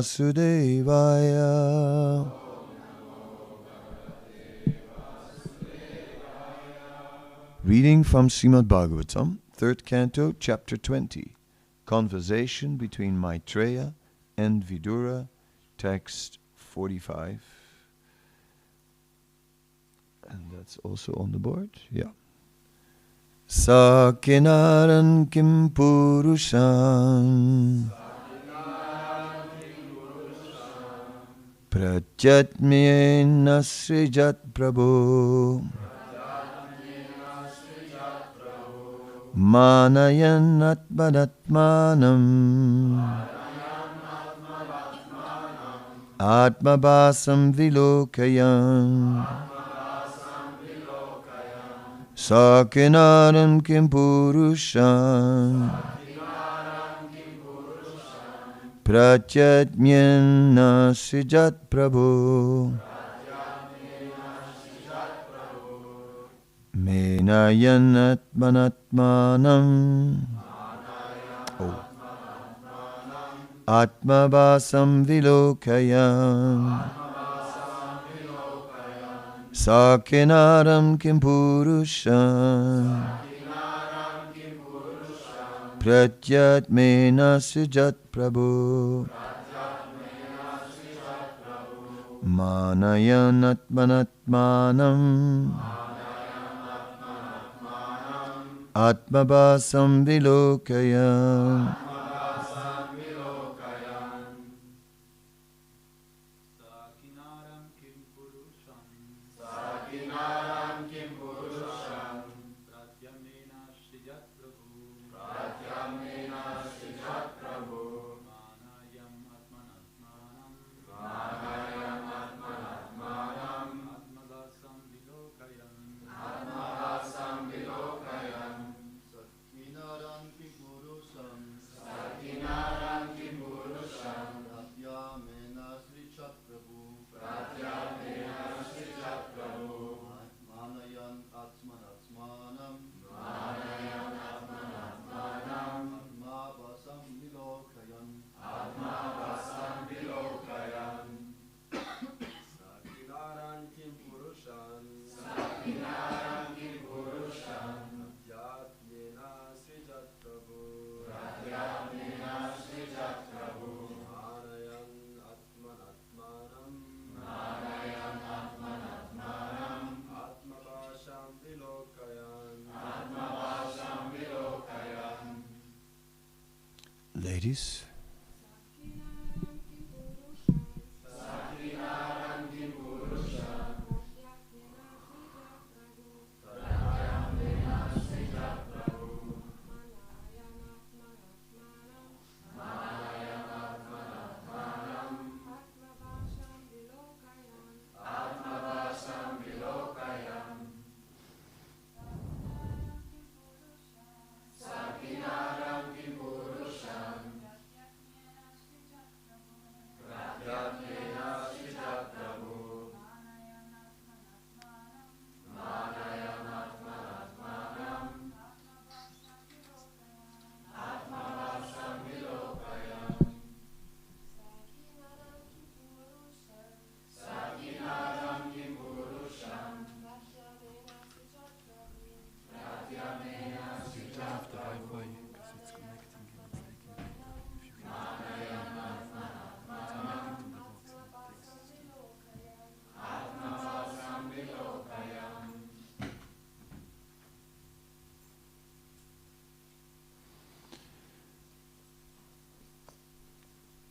Vasudevaya. Reading from Srimad Bhagavatam, 3rd Canto, Chapter 20. Conversation between Maitreya and Vidura, text 45. And that's also on the board, yeah. Sakinaran kim purusham pratyatmyena srijat prabhu manayan atmanatmanam atmabhasam vilokayam Sakinaram kim purusham pratyatmyena srijat prabhu menayan atmanatmanam atmabhasam vilokayam Sakinaram kim purusham pratyatmena srijat prabhu manayan atmanatmanam atmabhasam vilokayam. Ladies.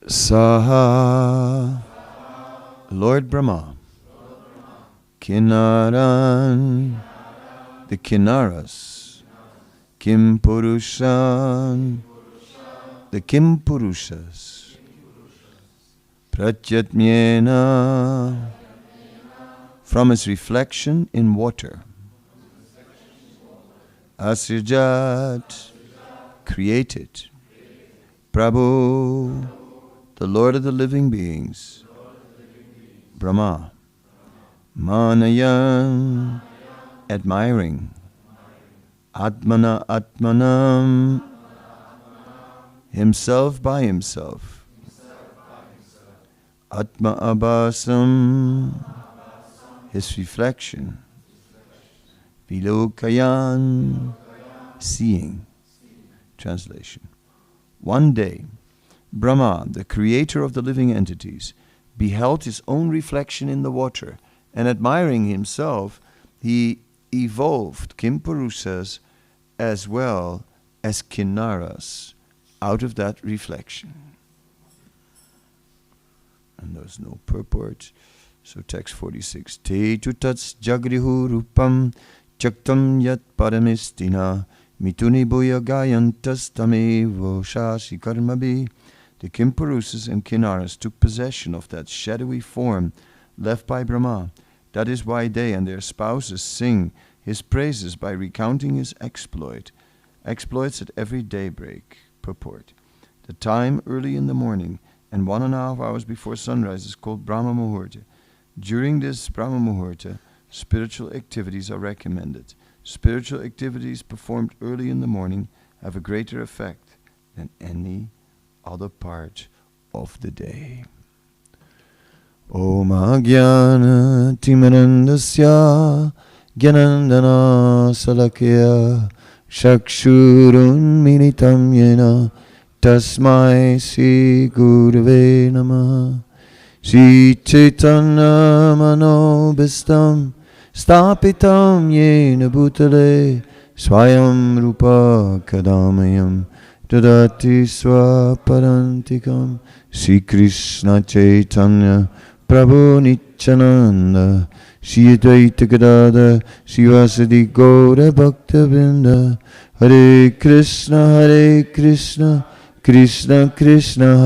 Saha, Lord Brahma, Kinaran, the Kinaras, Kim Purushan, the Kim Purushas, Pratyatmyena, from his reflection in water, Asrijat, created, Prabhu, the Lord of the living beings, Brahma, Manayan, admiring, Atmana Atmanam, himself by himself, Atma Abhasam, his reflection. Vilokayan, seeing. Translation. One day, Brahma, the creator of the living entities, beheld his own reflection in the water, and admiring himself, he evolved Kimpurusas as well as Kinnaras out of that reflection. And there's no purport. So text 46. Te tutats jagrihu rupam chaktam yat paramistina mituni bhuya gayantas tamevo shashi karmabi. The Kimpurusas and Kinnaras took possession of that shadowy form left by Brahma. That is why they and their spouses sing his praises by recounting his exploits at every daybreak. Purport. The time early in the morning and 1.5 hours before sunrise is called Brahma Muhurta. During this Brahma Muhurta, spiritual activities are recommended. Spiritual activities performed early in the morning have a greater effect than any other part of the day. Om Ajnana Timirandasya Gyanandana Salakya Shakshurun Militam Yena Tasmai Sri Gurave Namah. Sri Chaitanya Manobhistam Stapitam Yena Bhutale Swayam Rupa Kadamayam Dadati Swaparantikam. Sri Krishna Chaitanya Prabhu Nityananda Sri Advaita Gadadhar Srivasadi Gaura Bhaktavinda. Hare Krishna Krishna Krishna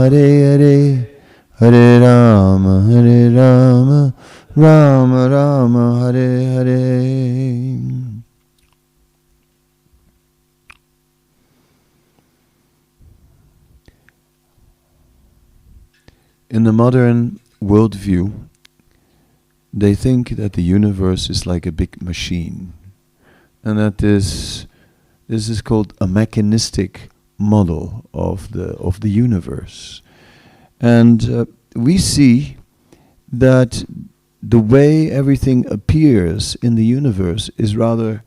Hare Hare, Hare Rama Rama Rama Hare Hare. In the modern worldview, they think that the universe is like a big machine, and that this is called a mechanistic model of the universe. And we see that the way everything appears in the universe is rather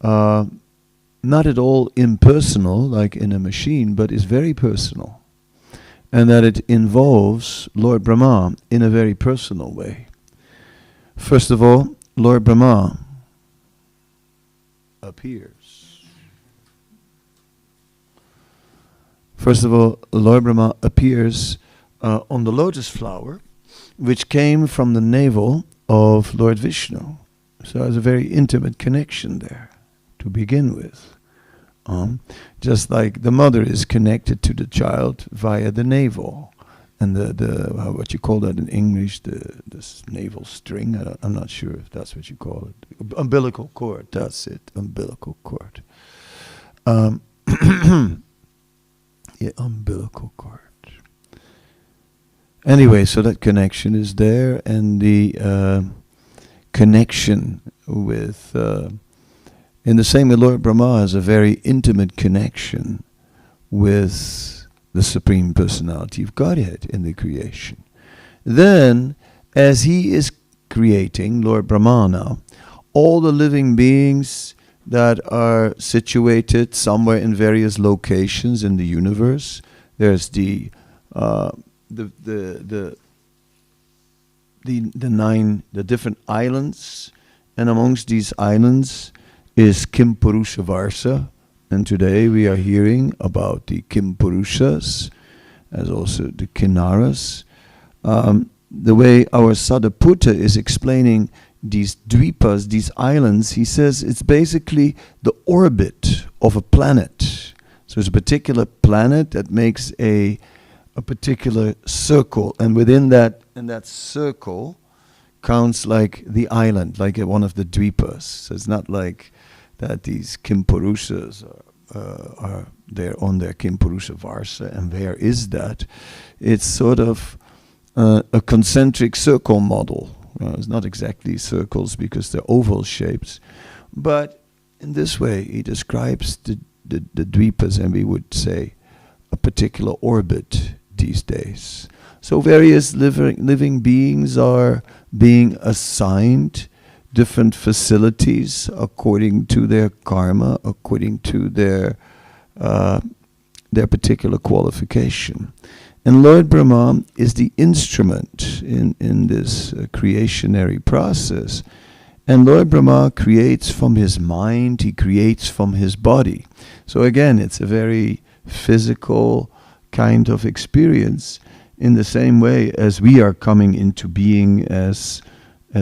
not at all impersonal, like in a machine, but is very personal. And that it involves Lord Brahma in a very personal way. First of all, Lord Brahma appears. First of all, Lord Brahma appears on the lotus flower, which came from the navel of Lord Vishnu. So there's a very intimate connection there to begin with. Just like the mother is connected to the child via the navel, and the what you call that in English, this navel string. I'm not sure if that's what you call it. Umbilical cord. That's it. Umbilical cord. Yeah, umbilical cord. Anyway, so that connection is there, and the connection with. In the same way, Lord Brahma has a very intimate connection with the Supreme Personality of Godhead in the creation. Then, as he is creating, Lord Brahma now, all the living beings that are situated somewhere in various locations in the universe, there's the different islands, and amongst these islands is Kimpurusha Varsa, and today we are hearing about the Kimpurushas, as also the Kinnaras. The way our Sadaputta is explaining these dvipas, these islands, he says it's basically the orbit of a planet. So there's a particular planet that makes a particular circle, and within that circle counts like the island, like one of the dvipas. So it's not like that these Kimpurushas are there on their Kimpurusha Varsa, and where is that? It's sort of a concentric circle model. It's not exactly circles because they're oval shapes, but in this way he describes the dvipas, and we would say a particular orbit these days. So various living beings are being assigned different facilities according to their karma, according to their particular qualification. And Lord Brahma is the instrument in this creationary process. And Lord Brahma creates from his mind, he creates from his body. So again, it's a very physical kind of experience, in the same way as we are coming into being as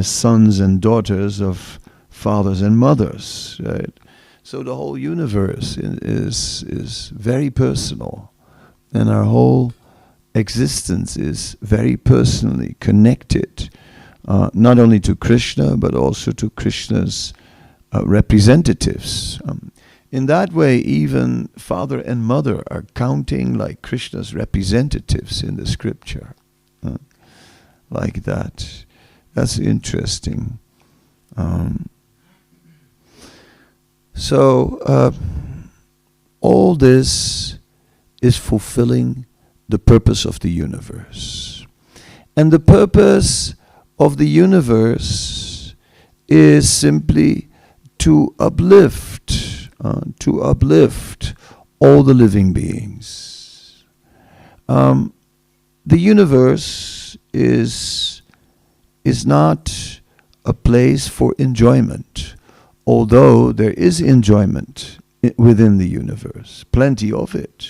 sons and daughters of fathers and mothers, right? So the whole universe is very personal, and our whole existence is very personally connected, not only to Krishna, but also to Krishna's representatives. In that way, even father and mother are counting like Krishna's representatives in the scripture. Like that. That's interesting. So all this is fulfilling the purpose of the universe. And the purpose of the universe is simply to uplift all the living beings. The universe is not a place for enjoyment, although there is enjoyment within the universe, plenty of it.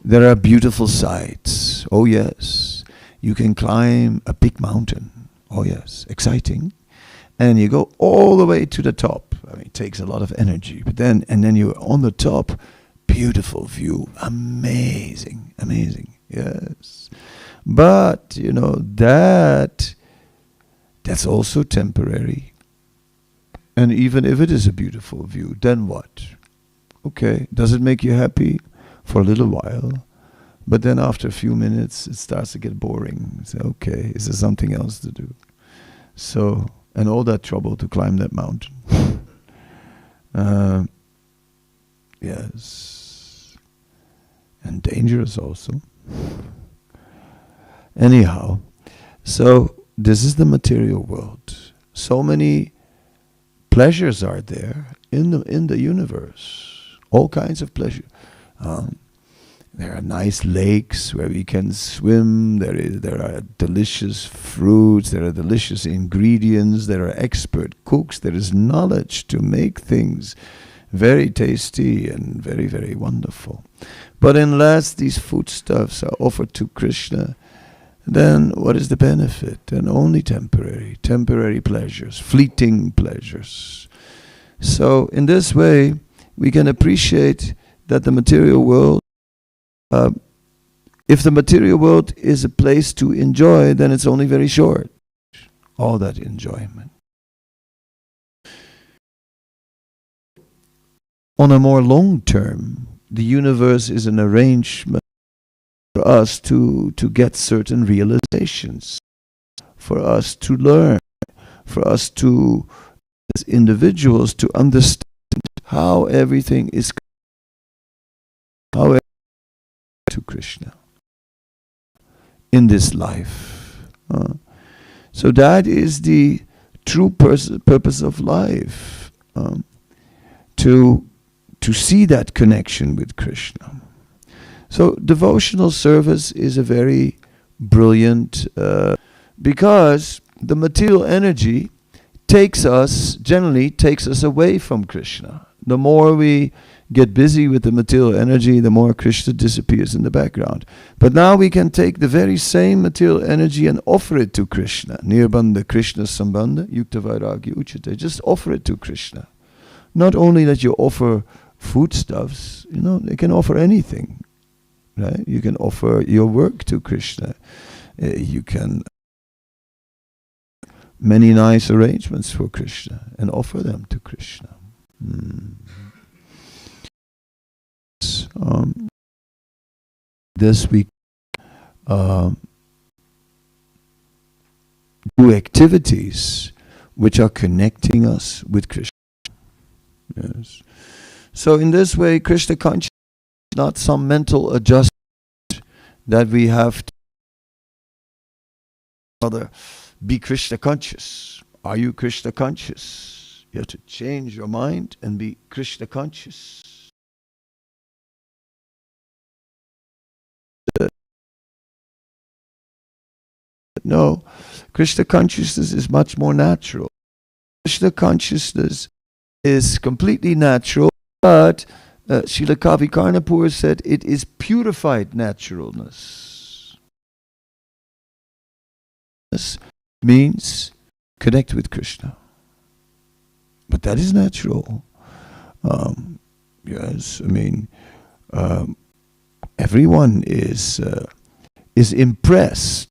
There are beautiful sights. Oh yes, you can climb a big mountain. Oh yes, exciting. And you go all the way to the top. I mean, it takes a lot of energy, but then you're on the top. Beautiful view, amazing, yes. But that's also temporary. And even if it is a beautiful view, then what? Okay, does it make you happy for a little while? But then after a few minutes, it starts to get boring. You say, okay, is there something else to do? So, and all that trouble to climb that mountain. Yes. And dangerous also. Anyhow, so this is the material world. So many pleasures are there in the universe. All kinds of pleasure. There are nice lakes where we can swim. There are delicious fruits. There are delicious ingredients. There are expert cooks. There is knowledge to make things very tasty and very, very wonderful. But unless these foodstuffs are offered to Krishna, then what is the benefit? And only temporary pleasures, fleeting pleasures. So in this way, we can appreciate that the material world, if the material world is a place to enjoy, then it's only very short, all that enjoyment. On a more long term, the universe is an arrangement for us to get certain realizations, for us to learn, for us to, as individuals, to understand how everything is to Krishna in this life. So that is the true purpose of life, to see that connection with Krishna. So devotional service is a very brilliant, because the material energy generally takes us away from Krishna. The more we get busy with the material energy, the more Krishna disappears in the background. But now we can take the very same material energy and offer it to Krishna. Nirbandha Krishna Sambandha Yukta Vairagya Uchate. Just offer it to Krishna. Not only that you offer foodstuffs, they can offer anything. Right? You can offer your work to Krishna. You can many nice arrangements for Krishna and offer them to Krishna. This week, do activities which are connecting us with Krishna. Yes. So in this way, Krishna consciousness is not some mental adjustment that we have to Rather, be Krishna conscious. Are you Krishna conscious? You have to change your mind and be Krishna conscious. No, Krishna consciousness is much more natural. Krishna consciousness is completely natural, but Srila Kavi Karnapur said it is purified naturalness. This means connect with Krishna. But that is natural. Yes, I mean, everyone is impressed.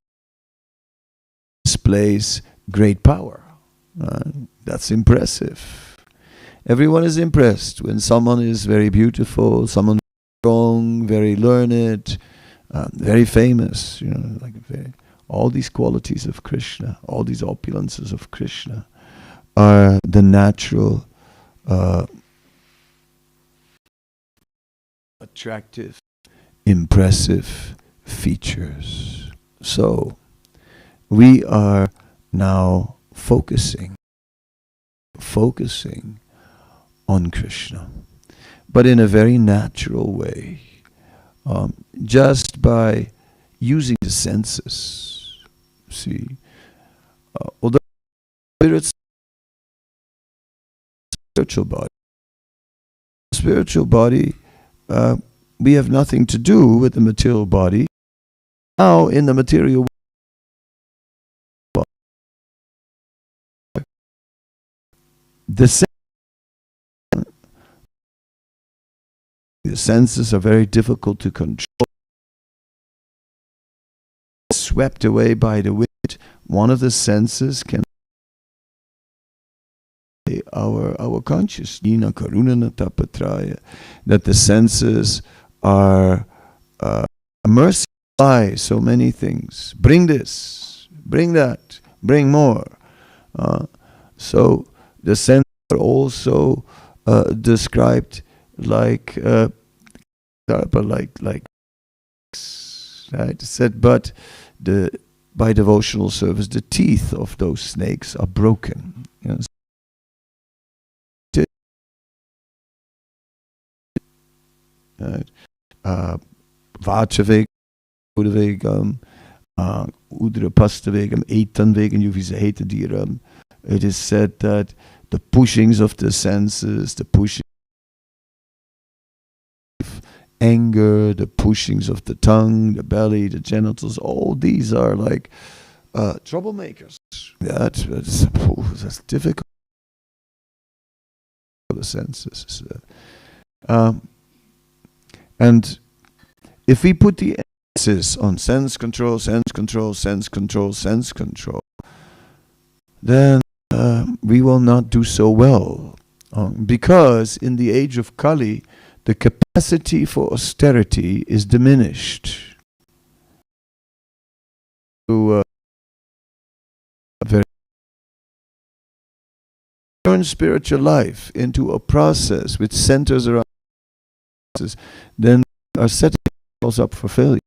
Displays great power. That's impressive. Everyone is impressed when someone is very beautiful, someone strong, very learned, very famous. You know, like all these qualities of Krishna, all these opulences of Krishna, are the natural, attractive, impressive features. So we are now focusing on Krishna, but in a very natural way, just by using the senses. See, although spirit's spiritual body, we have nothing to do with the material body. Now, in the material the senses are very difficult to control. Swept away by the wind. One of the senses can be our consciousness. That the senses are immersed by so many things. Bring this, bring that, bring more. So the senses are also described like right? It said, but by devotional service, the teeth of those snakes are broken. You know, Vachavegam, Udavegam, Udrapastavegam, Etanvegam, you hate diram. It is said that the pushings of the senses, the pushing of anger, the pushings of the tongue, the belly, the genitals, all these are like troublemakers. That's difficult for the senses. And if we put the emphasis on sense control, then we will not do so well. Because in the age of Kali, the capacity for austerity is diminished. To turn spiritual life into a process which centers around then are setting ourselves up for failure.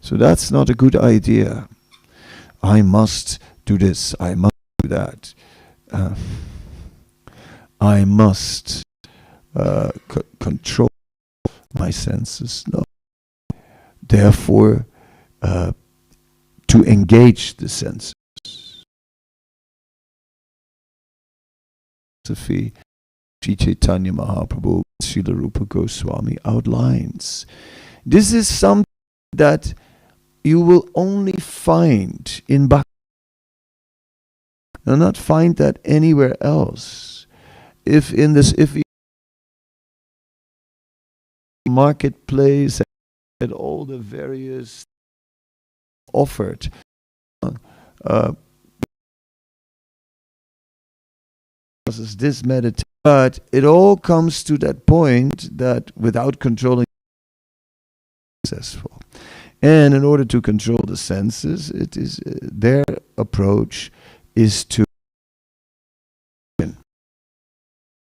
So that's not a good idea. I must do this, I must do that. I must control my senses. No. Therefore, to engage the senses. Sri Chaitanya Mahaprabhu, Srila Rupa Goswami outlines. This is something that you will only find in Bhakti. You'll not find that anywhere else. If we marketplace and all the various offered, this meditation, but it all comes to that point that without controlling successful. And in order to control the senses, it is their approach is to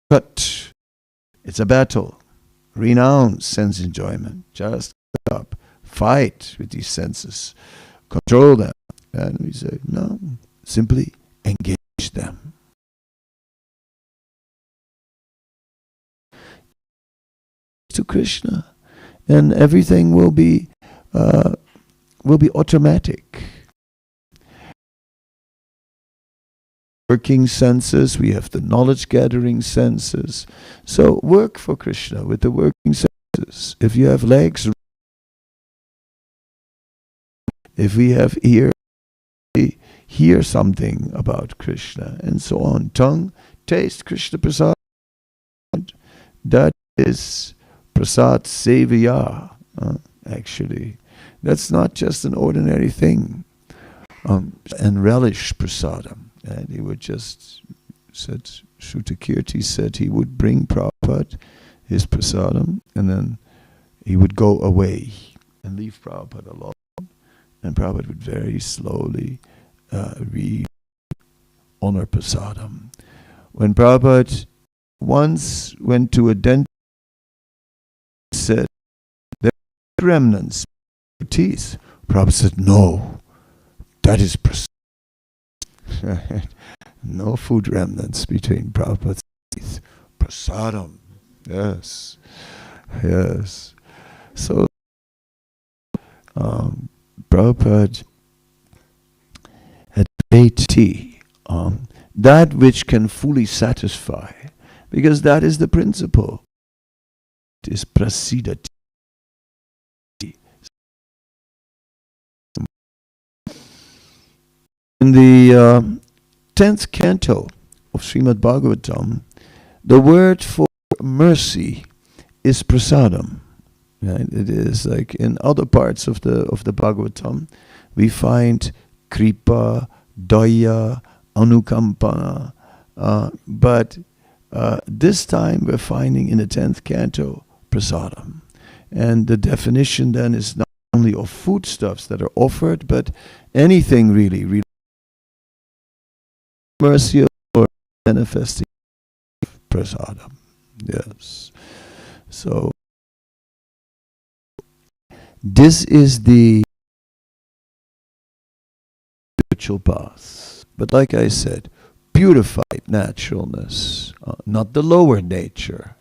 cut. It's a battle. Renounce sense enjoyment. Just up. Fight with these senses. Control them. And we say, no, simply engage them. To Krishna, and everything will be automatic. Working senses, we have the knowledge gathering senses. So work for Krishna with the working senses. If you have legs, if we have ear, hear something about Krishna, and so on. Tongue, taste Krishna prasad. That is prasad sevaya, actually. That's not just an ordinary thing. And relish prasadam. And he would just, Shrutakirti said he would bring Prabhupada his prasadam, and then he would go away and leave Prabhupada alone. And Prabhupada would very slowly read honor prasadam. When Prabhupada once went to a dentist, said, there are remnants of teeth. Prabhupada said, no, that is prasadam. No food remnants between Prabhupada's teeth. Prasadam. Yes. Yes. So, Prabhupada had great tea. That which can fully satisfy. Because that is the principle. It is prasidati. In the 10th canto of Srimad Bhagavatam, the word for mercy is prasadam. Right? It is like in other parts of the Bhagavatam, we find kripa, daya, anukampana, but this time we're finding in the 10th canto prasadam. And the definition then is not only of foodstuffs that are offered, but anything really mercy or manifesting prasadam. Yes. So this is the spiritual path. But like I said, purified naturalness, not the lower nature.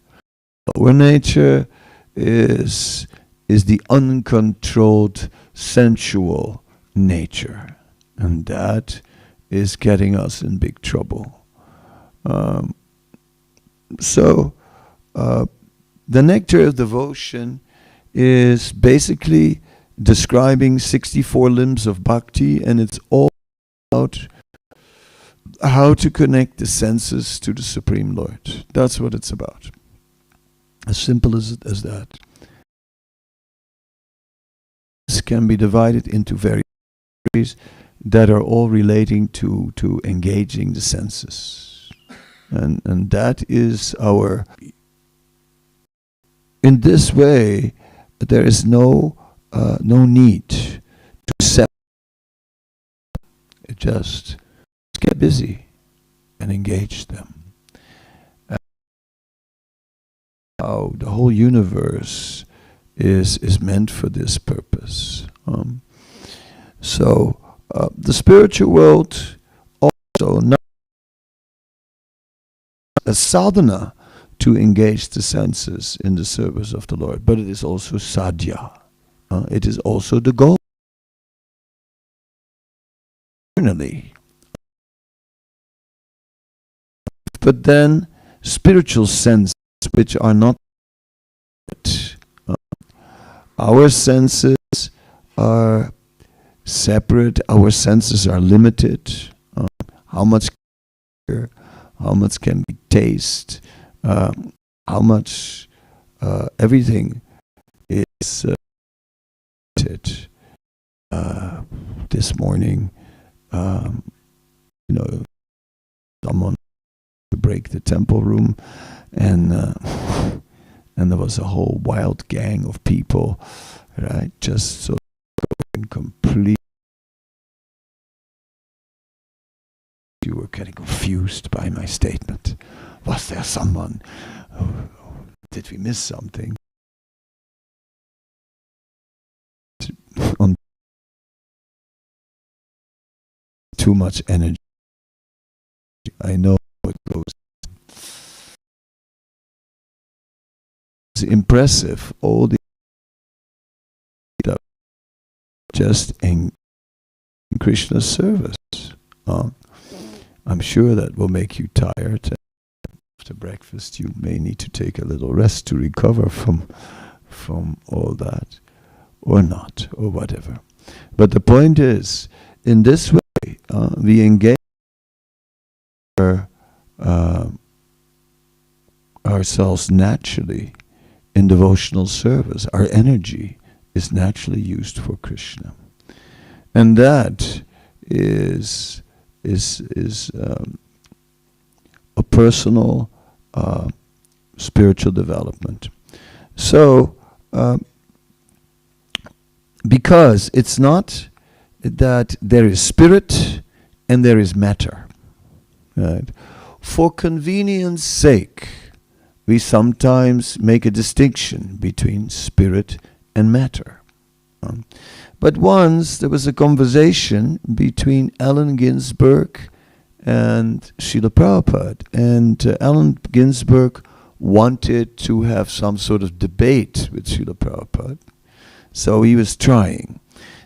Lower nature is the uncontrolled sensual nature, and that is getting us in big trouble. So the Nectar of Devotion is basically describing 64 limbs of bhakti, and it's all about how to connect the senses to the Supreme Lord. That's what it's about. As simple as that. This can be divided into various areas that are all relating to engaging the senses. And that is our... In this way, there is no need to separate. Just get busy and engage them. And how the whole universe is meant for this purpose. So the spiritual world also not a sadhana to engage the senses in the service of the Lord, but it is also sadhya. It is also the goal. Internally. But then spiritual senses which are not our senses are separate, our senses are limited. How much can we taste, how much everything is limited. This morning, someone to break the temple room, and there was a whole wild gang of people, right? Just so complete. You were getting confused by my statement. Was there someone? Did we miss something? On too much energy. I know it goes. It's impressive. All the just in Krishna's service. I'm sure that will make you tired. After breakfast, you may need to take a little rest to recover from all that, or not, or whatever. But the point is, in this way, we engage ourselves naturally in devotional service. Our energy is naturally used for Krishna, and that is a personal spiritual development. So, because it's not that there is spirit and there is matter, right? For convenience sake, we sometimes make a distinction between spirit and matter. But once there was a conversation between Allen Ginsberg and Srila Prabhupada, and Allen Ginsberg wanted to have some sort of debate with Srila Prabhupada, so he was trying.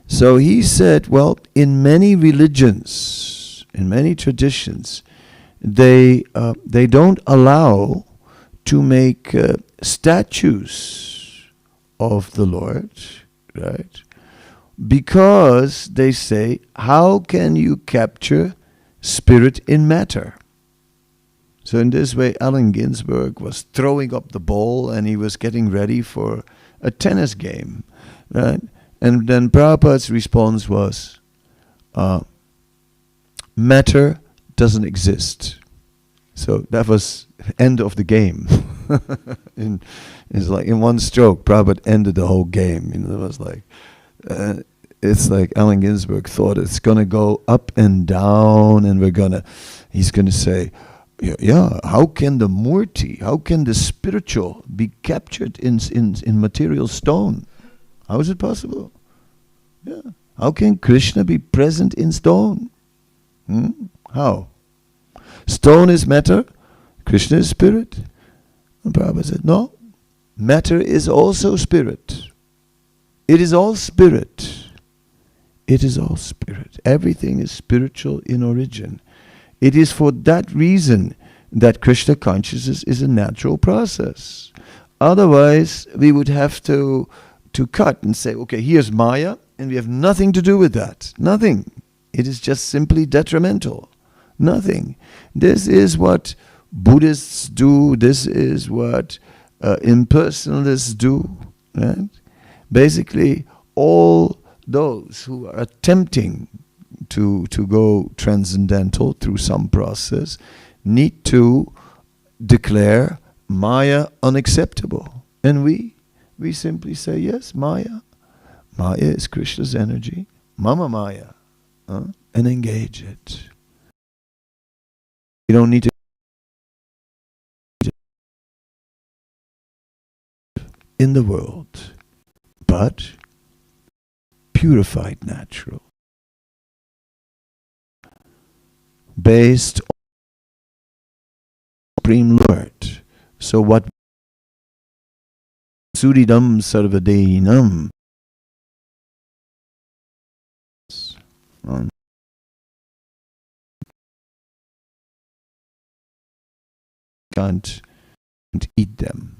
So he said, well, in many religions, in many traditions, they don't allow to make statues of the Lord, right? Because they say, how can you capture spirit in matter? So in this way, Allen Ginsberg was throwing up the ball and he was getting ready for a tennis game, right? And then Prabhupada's response was, matter doesn't exist. So that was end of the game. It's like in one stroke, Prabhupada ended the whole game. You know, it was like, it's like Allen Ginsberg thought it's going to go up and down, and he's going to say, yeah, how can the murti, how can the spiritual be captured in material stone? How is it possible? Yeah. How can Krishna be present in stone? How? Stone is matter, Krishna is spirit. And Prabhupada said, no, matter is also spirit. It is all spirit. It is all spirit. Everything is spiritual in origin. It is for that reason that Krishna consciousness is a natural process. Otherwise, we would have to cut and say, okay, here's Maya, and we have nothing to do with that. Nothing. It is just simply detrimental. Nothing. This is what Buddhists do. This is what impersonalists do. Right? Basically, all those who are attempting to go transcendental through some process need to declare Maya unacceptable. And we simply say, yes, Maya. Maya is Krishna's energy. Mama Maya. And engage it. You don't need to in the world, but purified natural, based on Supreme Lord. So what Suridam Sarvadehinam can't eat them.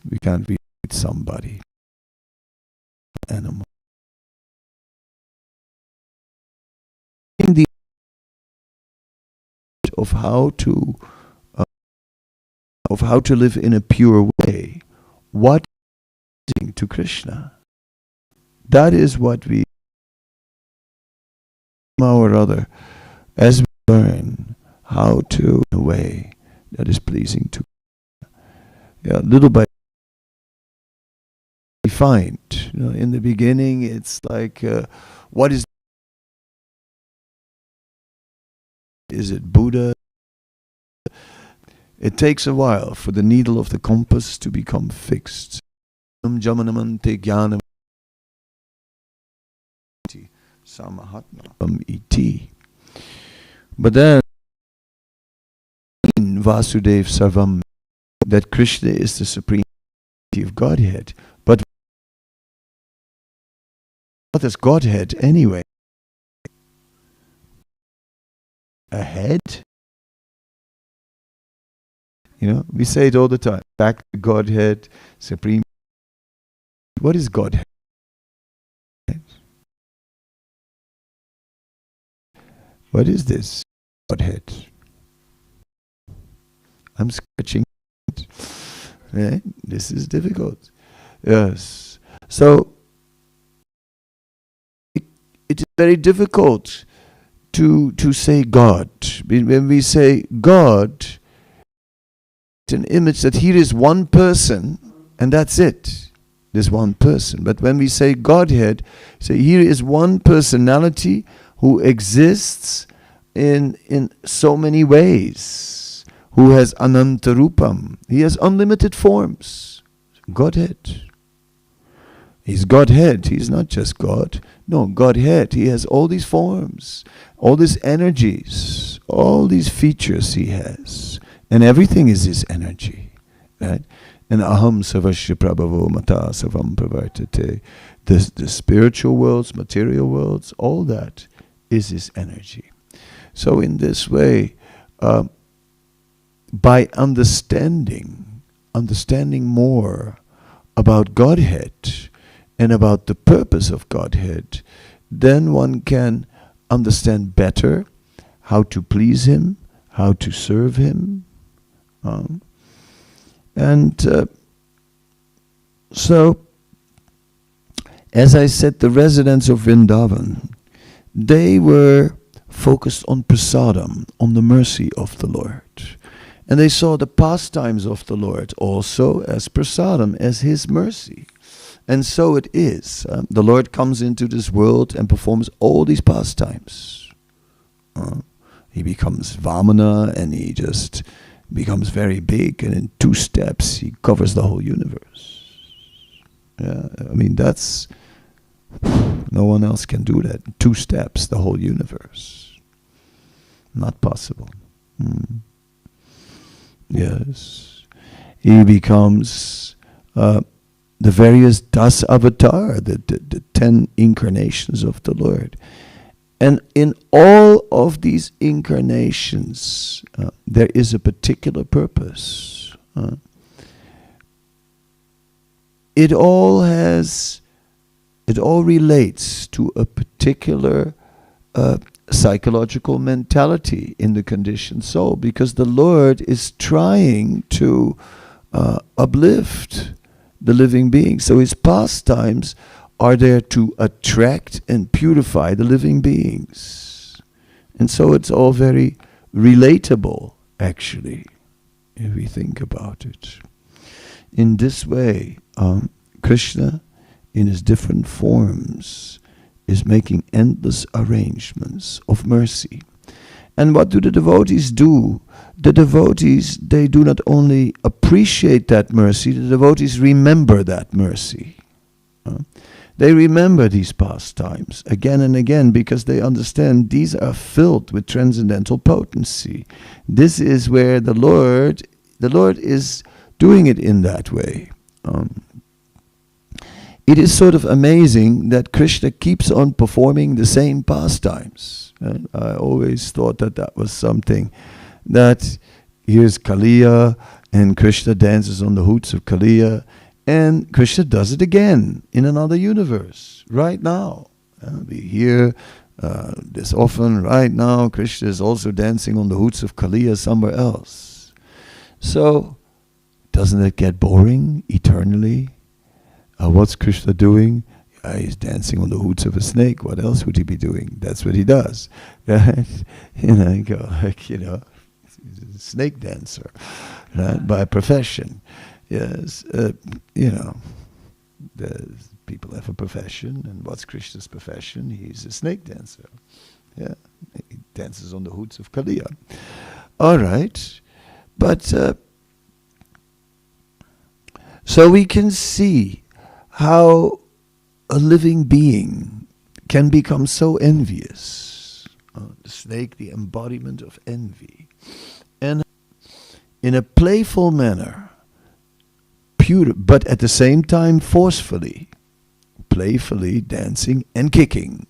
We can't be with somebody, animal. The of how to live in a pure way. What is to Krishna? That is what we, somehow or other, as we learn how to in a way that is pleasing to Krishna. Yeah, little by defined. You know, in the beginning, it's like, what is it Buddha? It takes a while for the needle of the compass to become fixed. Samahatma iti. But then Vasudev Sarvam, that Krishna is the supreme of Godhead. But what is Godhead anyway? A head? We say it all the time. Back to Godhead, supreme. What is Godhead? What is this Godhead? I'm scratching it. Right? This is difficult. Yes. So it is very difficult to say God. When we say God, it's an image that here is one person and that's it. There's one person. But when we say Godhead, say here is one personality who exists in so many ways, who has anantarupam. He has unlimited forms. Godhead. He's Godhead. He's not just God. No, Godhead. He has all these forms, all these energies, all these features he has. And everything is his energy. Right? And aham savasya prabhavo mata savam pravartate. The spiritual worlds, material worlds, all that is his energy. So in this way, by understanding more about Godhead and about the purpose of Godhead, then one can understand better how to please him, how to serve him. So, as I said, the residents of Vrindavan, they were focused on prasadam, on the mercy of the Lord. And they saw the pastimes of the Lord also as prasadam, as his mercy. And so it is. The Lord comes into this world and performs all these pastimes. He becomes Vamana and he just becomes very big, and in 2 steps he covers the whole universe. Yeah, I mean, that's... No one else can do that. 2 steps, the whole universe. Not possible. Yes. He becomes the various Das Avatar, the 10 incarnations of the Lord. And in all of these incarnations, there is a particular purpose. It all relates to a particular psychological mentality in the conditioned soul, because the Lord is trying to uplift the living being. So his pastimes are there to attract and purify the living beings. And so it's all very relatable, actually, if we think about it. In this way, Krishna, in his different forms, is making endless arrangements of mercy. And what do the devotees do? The devotees, they do not only appreciate that mercy, the devotees remember that mercy. They remember these pastimes again and again because they understand these are filled with transcendental potency. This is where the Lord is doing it in that way. It is sort of amazing that Krishna keeps on performing the same pastimes. And I always thought that was something that here's Kaliya and Krishna dances on the hoots of Kaliya, and Krishna does it again in another universe right now. We hear this often, right now Krishna is also dancing on the hoots of Kaliya somewhere else. So doesn't it get boring eternally? What's Krishna doing? He's dancing on the hoots of a snake. What else would he be doing? That's what he does. Right? You go like, he's a snake dancer, right? By profession. Yes, the people have a profession, and what's Krishna's profession? He's a snake dancer. Yeah, he dances on the hoots of Kaliya. All right, but so we can see how a living being can become so envious. The snake, the embodiment of envy. And in a playful manner, but at the same time forcefully, playfully dancing and kicking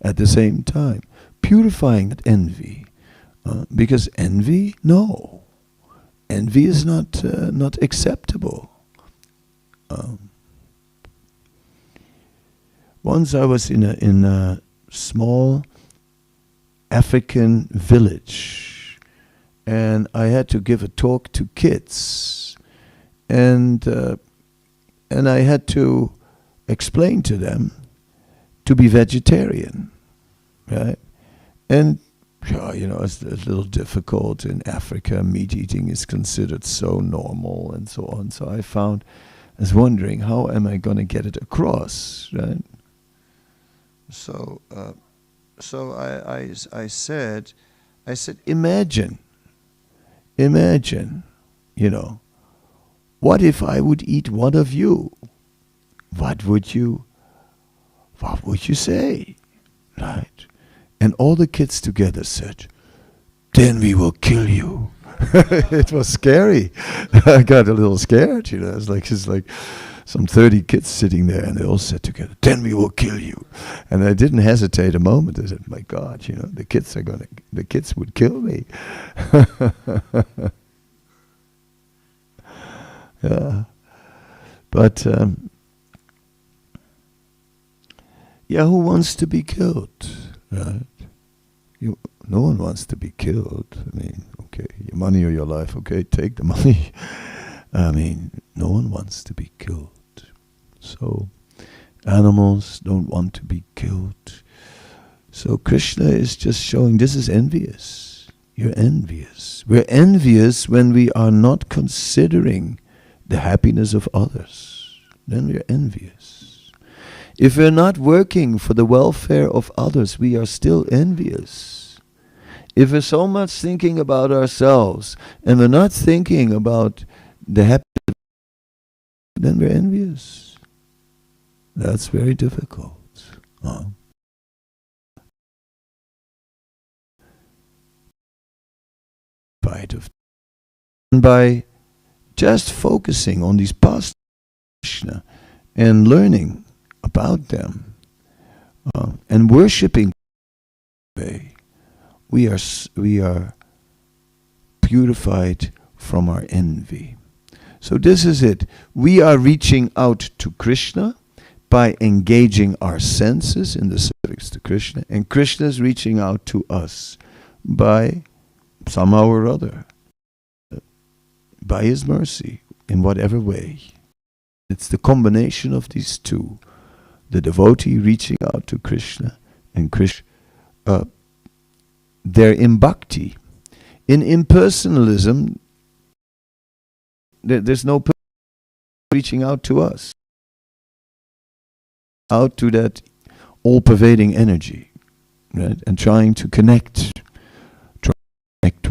at the same time, purifying that envy. Because envy, no. Envy is not acceptable. Once I was in a small African village, and I had to give a talk to kids, and I had to explain to them to be vegetarian, right? And it's a little difficult in Africa. Meat eating is considered so normal and so on. So I was wondering, how am I going to get it across, right? So I said, imagine, what if I would eat one of you? What would you say, right? And all the kids together said, then we will kill you. It was scary. I got a little scared, It's like some 30 kids sitting there, and they all said together, then we will kill you. And I didn't hesitate a moment. I said, my God, the kids would kill me. Yeah. But, who wants to be killed? Right? No one wants to be killed. I mean, okay, your money or your life, okay, take the money. I mean, no one wants to be killed. So, animals don't want to be killed. So Krishna is just showing this is envious. You're envious. We're envious when we are not considering the happiness of others. Then we're envious. If we're not working for the welfare of others, we are still envious. If we're so much thinking about ourselves and we're not thinking about the happiness, then we're envious. That's very difficult. By just focusing on these past Krishna and learning about them and worshipping, we are purified from our envy. So this is it. We are reaching out to Krishna by engaging our senses in the service to Krishna, and Krishna is reaching out to us by somehow or other, by his mercy, in whatever way. It's the combination of these two, the devotee reaching out to Krishna and Krishna. They're in bhakti. In impersonalism, there's no person reaching out to us, out to that all-pervading energy, right? And trying to connect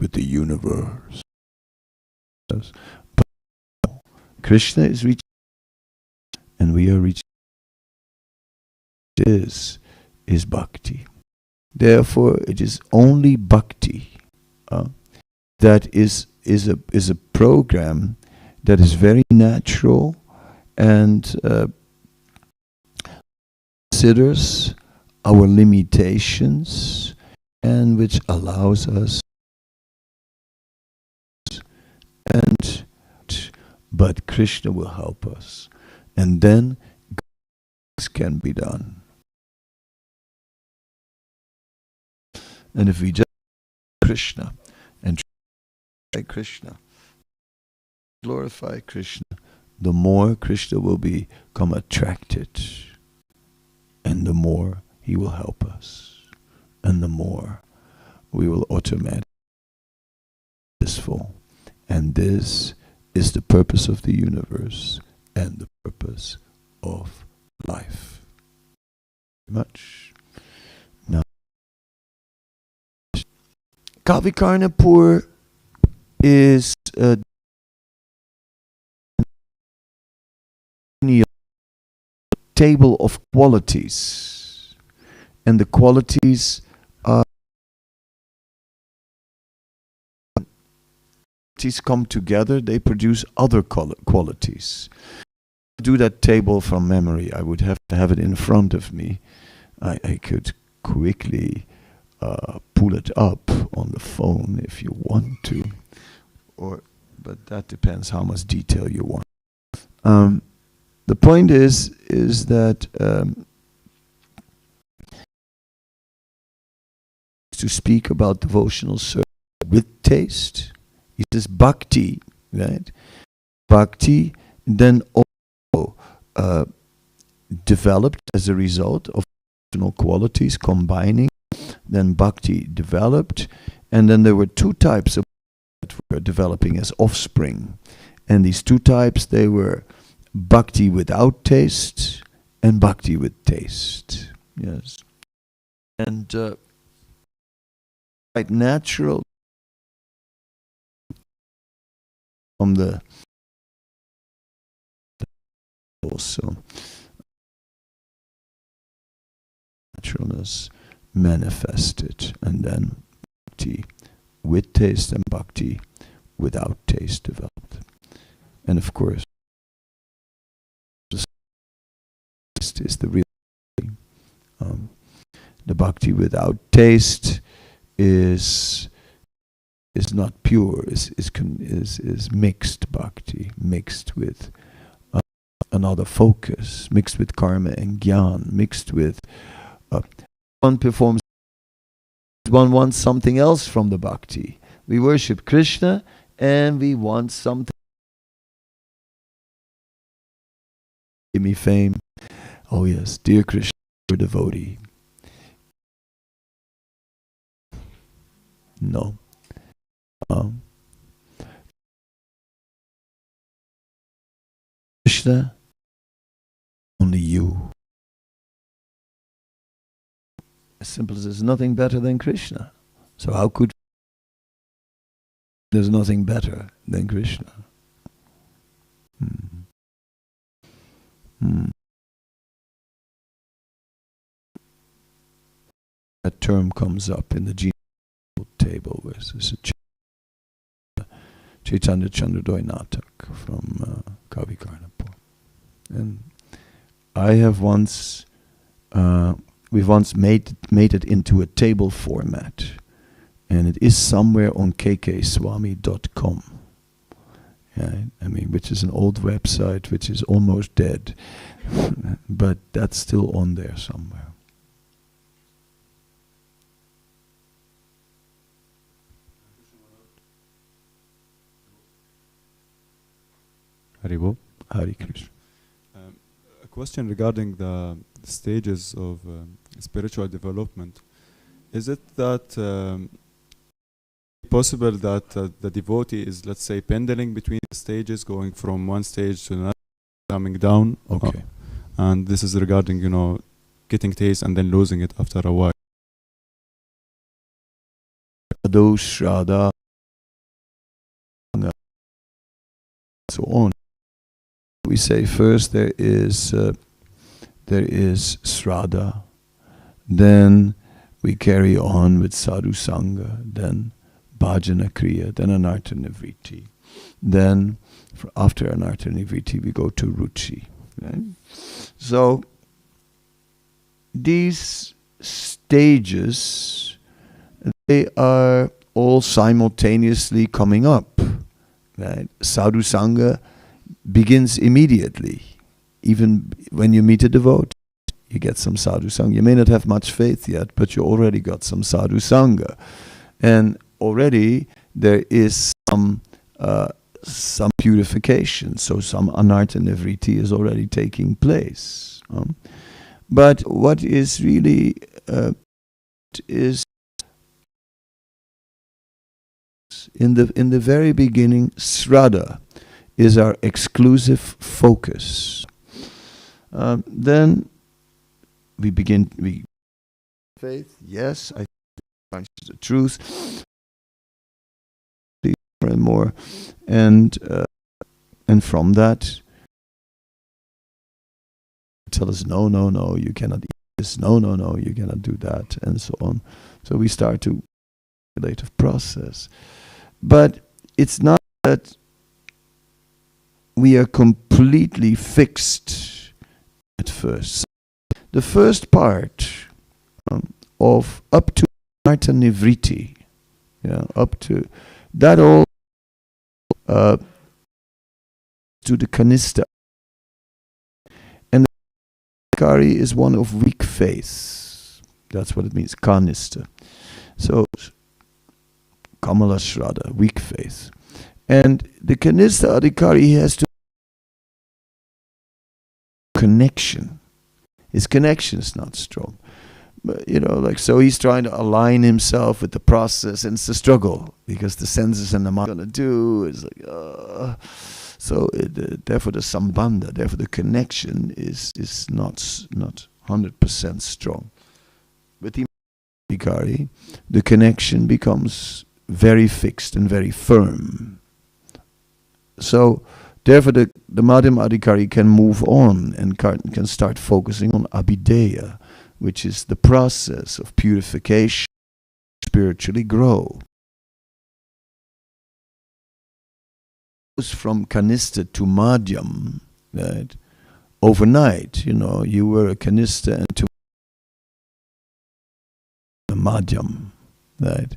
with the universe. But Krishna is reaching, and we are reaching. This is bhakti. Therefore, it is only bhakti that is a program that is very natural and considers our limitations, and which allows us. But Krishna will help us, and then things can be done. And if we just Krishna and glorify Krishna, the more Krishna will become attracted, and the more he will help us, and the more we will automatically be blissful. And this is the purpose of the universe and the purpose of life. Much. Now, Kavikarnapur is a table of qualities. and the qualities come together, they produce other qualities. Do that table from memory. I would have to have it in front of me. I could quickly pull it up on the phone if you want to, but that depends how much detail you want. The point is that to speak about devotional service with taste. He says bhakti, right? Bhakti then also developed as a result of devotional qualities combining. Then bhakti developed, and then there were two types of that were developing as offspring. And these two types, they were bhakti without taste and bhakti with taste. Yes. And quite natural from the also naturalness manifested, and then bhakti with taste and bhakti without taste developed. And of course, taste is the real thing. The bhakti without taste is not pure, is mixed bhakti, mixed with another focus, mixed with karma and jnana, mixed with one performs, one wants something else from the bhakti. We worship Krishna and we want something. Give me fame. Oh yes, dear Krishna, your devotee. No. Krishna, only you. As simple as there's nothing better than Krishna. So how could there's nothing better than Krishna? That term comes up in the genealogical table, where there's a Chaitanya Chandradoy Natak from Kavi Karnapur. And I have once, we've once made it into a table format, and it is somewhere on kkswami.com. Yeah, I mean, which is an old website which is almost dead, but that's still on there somewhere. Haribo. Hare Krishna. A question regarding the stages of spiritual development. Is it that possible that the devotee is, let's say, pendling between the stages, going from one stage to another, coming down? Okay. And this is regarding, getting taste and then losing it after a while. Shraddha, so on. We say first there is Shraddha, then we carry on with Sadhu Sangha, then Bhajana Kriya, then Anartha Nivriti. Then after Anartha Nivriti we go to Ruchi. Right? So these stages, they are all simultaneously coming up. Right? Sadhu Sangha begins immediately. Even when you meet a devotee, you get some Sadhu Sangha. You may not have much faith yet, but you already got some Sadhu Sangha. And already there is some purification. So some Anartha Nivriti is already taking place. But what is really is in the very beginning, Shraddha is our exclusive focus. Then we faith. Yes, I think the truth more and more, and from that tell us no, you cannot eat this. No, you cannot do that, and so on. So we start to manipulative process. But it's not that we are completely fixed at first. The first part of up to Marta Nivriti, up to that all to the Kanista. And the Kari is one of weak faith. That's what it means, Kanista. So Kamala Shraddha, weak faith. And the Kanista Adhikari has to connection. His connection is not strong. But, so he's trying to align himself with the process, and it's a struggle because the senses and the mind are going to do. It's like, so therefore the sambandha, therefore the connection is not 100% strong. With the Adhikari, the connection becomes very fixed and very firm. So therefore the Madhyam Adhikari can move on and can start focusing on Abhideya, which is the process of purification, spiritually grow. From Kanista to Madhyam, right? Overnight, you were a Kanista and to a Madhyam, right?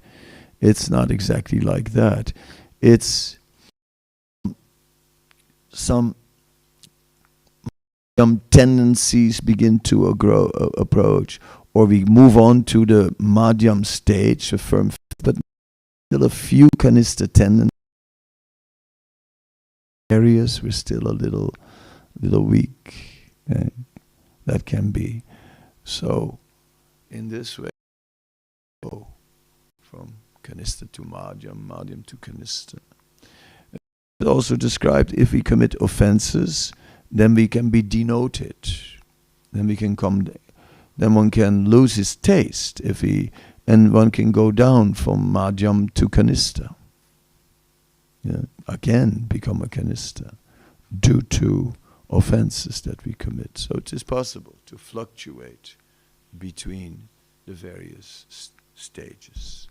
It's not exactly like that. It's some tendencies begin to approach, or we move on to the Madhyam stage, a firm, but still a few Kanista tendencies. Areas we're still a little weak. That can be. So, in this way, go from Kanista to Madhyam, Madhyam to Kanista. It's also described if we commit offenses, then we can be denoted. Then one can lose his taste and one can go down from Madhyam to Kanista. Again become a Kanista due to offenses that we commit. So it is possible to fluctuate between the various stages.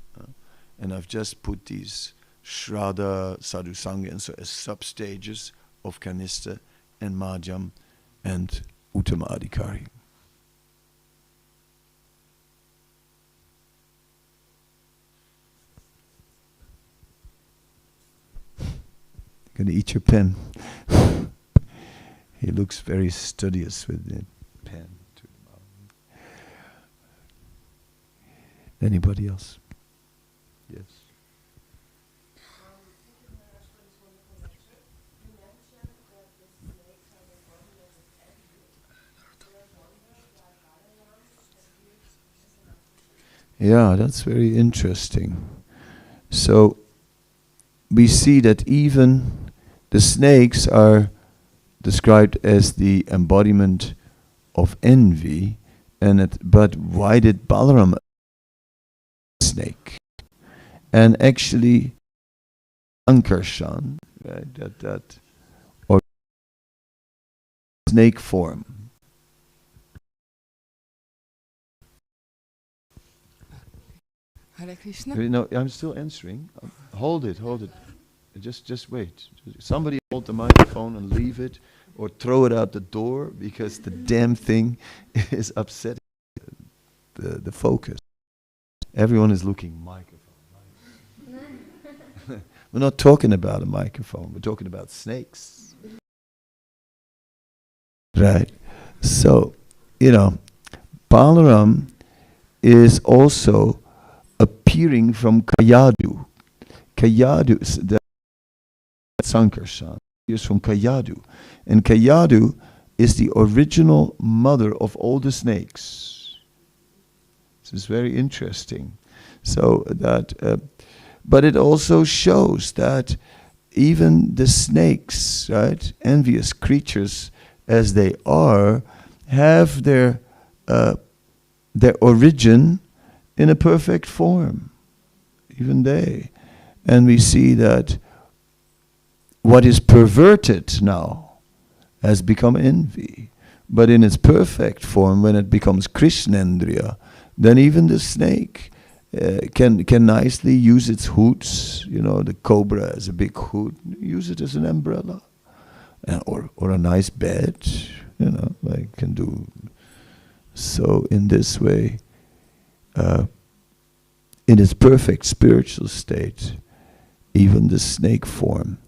And I've just put these Shraddha, Sadhusanga, and so as sub-stages of Kanista and Madhyam and Uttama Adhikari. Gonna eat your pen. He looks very studious with the pen. Anybody else? Yes. Yeah, that's very interesting. So we see that even the snakes are described as the embodiment of envy, but why did Balaram snake? And actually, Ankarshan, right, that or snake form. Hare Krishna. No, I'm still answering. Hold it. Just wait. Somebody hold the microphone and leave it, or throw it out the door, because the damn thing is upsetting the focus. Everyone is looking microphone. We're not talking about a microphone. We're talking about snakes. Right. So, Balaram is also appearing from Kayadu. Kayadu is the Sankarshan. He is from Kayadu. And Kayadu is the original mother of all the snakes. This is very interesting. So that, but it also shows that even the snakes, right, envious creatures as they are, have their origin in a perfect form, even they. And we see that what is perverted now has become envy. But in its perfect form, when it becomes Krishnendriya, then even the snake can nicely use its hoots. You know, the cobra has a big hoot. Use it as an umbrella, or a nice bed. You know, like can do. So in this way, in its perfect spiritual state, even the snake form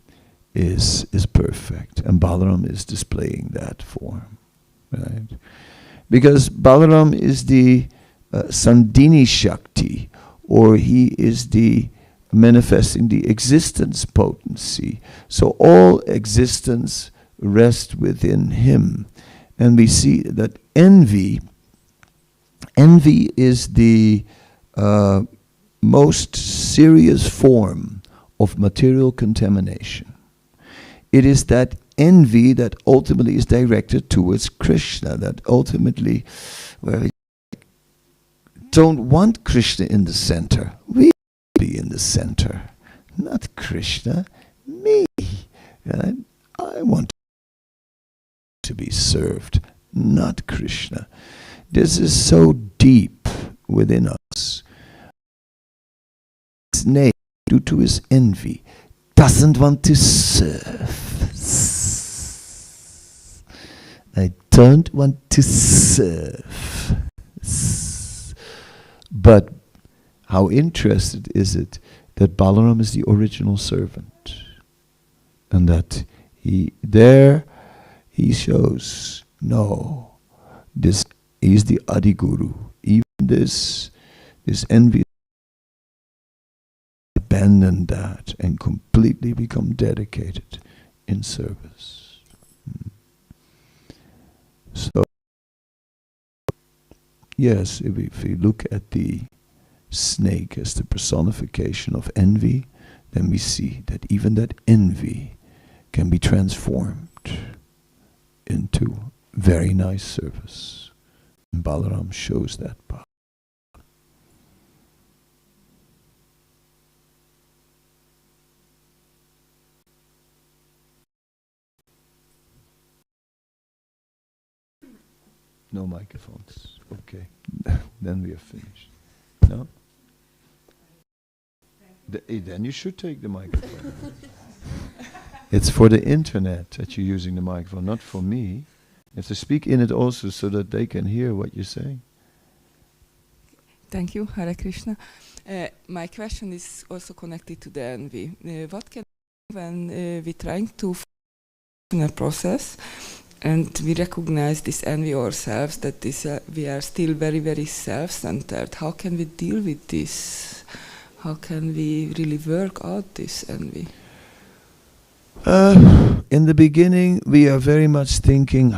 is perfect, and Balaram is displaying that form, right? Because Balaram is the Sandini Shakti, or he is the manifesting the existence potency. So all existence rests within him, and we see that envy is the most serious form of material contamination. It is that envy that ultimately is directed towards Krishna, that ultimately, where we don't want Krishna in the center. We be in the center, not Krishna, me. Right? I want to be served, not Krishna. This is so deep within us. Snake, due to his envy, doesn't want to serve. I don't want to serve. But how interested is it that Balaram is the original servant, and that he shows, no, he's the Adiguru. Even this envy, abandon that and completely become dedicated in service. So, yes, if we look at the snake as the personification of envy, then we see that even that envy can be transformed into very nice service. And Balaram shows that path. No microphones. Okay. Then we are finished. No? Then you should take the microphone. It's for the internet that you're using the microphone, not for me. You have to speak in it also so that they can hear what you're saying. Thank you, Hare Krishna. My question is also connected to the envy. What can we do when we're trying to in a process and we recognize this envy ourselves, that we are still very, very self-centered? How can we deal with this? How can we really work out this envy? In the beginning, we are very much thinking,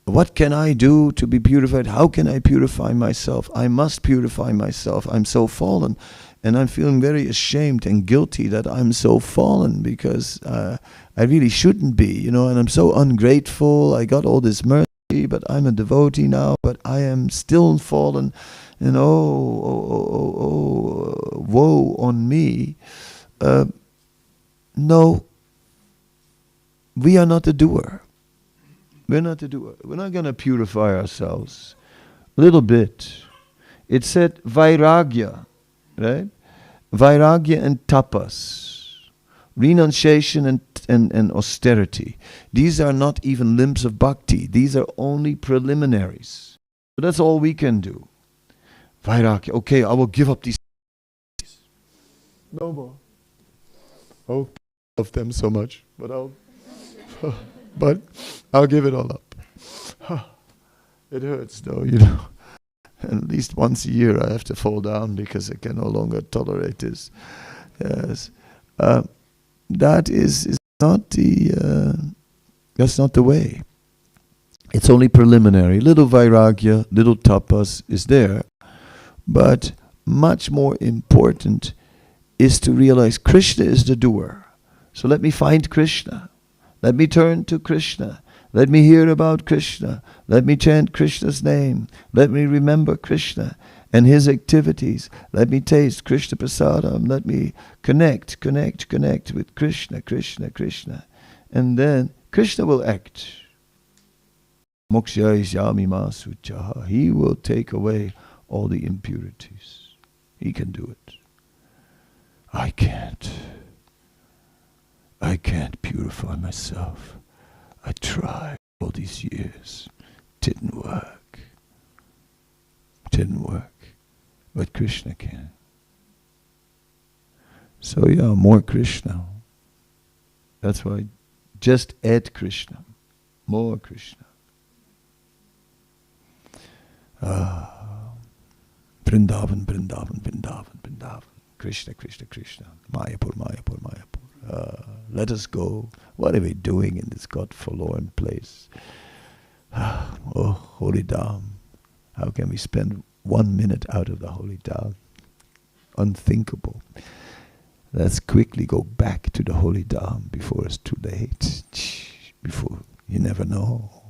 what can I do to be purified? How can I purify myself? I must purify myself. I'm so fallen. And I'm feeling very ashamed and guilty that I'm so fallen, because I really shouldn't be, and I'm so ungrateful. I got all this mercy, but I'm a devotee now, but I am still fallen. And woe on me. No, we are not the doer. We're not the doer. We're not going to purify ourselves. A little bit. It said vairagya, right? Vairagya and tapas. Renunciation and austerity. These are not even limbs of bhakti. These are only preliminaries. So that's all we can do. Vairagya. Okay, I will give up these. No more. Oh, I love them so much, but I'll give it all up. It hurts though, At least once a year I have to fall down because I can no longer tolerate this. Yes, that is not that's not the way. It's only preliminary. Little vairagya, little tapas is there, but much more important is to realize Krishna is the doer. So let me find Krishna. Let me turn to Krishna. Let me hear about Krishna. Let me chant Krishna's name. Let me remember Krishna and his activities. Let me taste Krishna prasadam. Let me connect with Krishna. And then Krishna will act. Mokshayami masuchaha. He will take away all the impurities. He can do it. I can't. I can't purify myself. I tried all these years. Didn't work. Didn't work. But Krishna can. So yeah, more Krishna. That's why just add Krishna. More Krishna. Vrindavan, Vrindavan, Vrindavan, Vrindavan. Krishna, Krishna, Krishna. Mayapur, Mayapur, Mayapur. Let us go. What are we doing in this God-forlorn place? Oh, Holy Dham. How can we spend 1 minute out of the Holy Dham? Unthinkable. Let's quickly go back to the Holy Dham before it's too late. Before, you never know.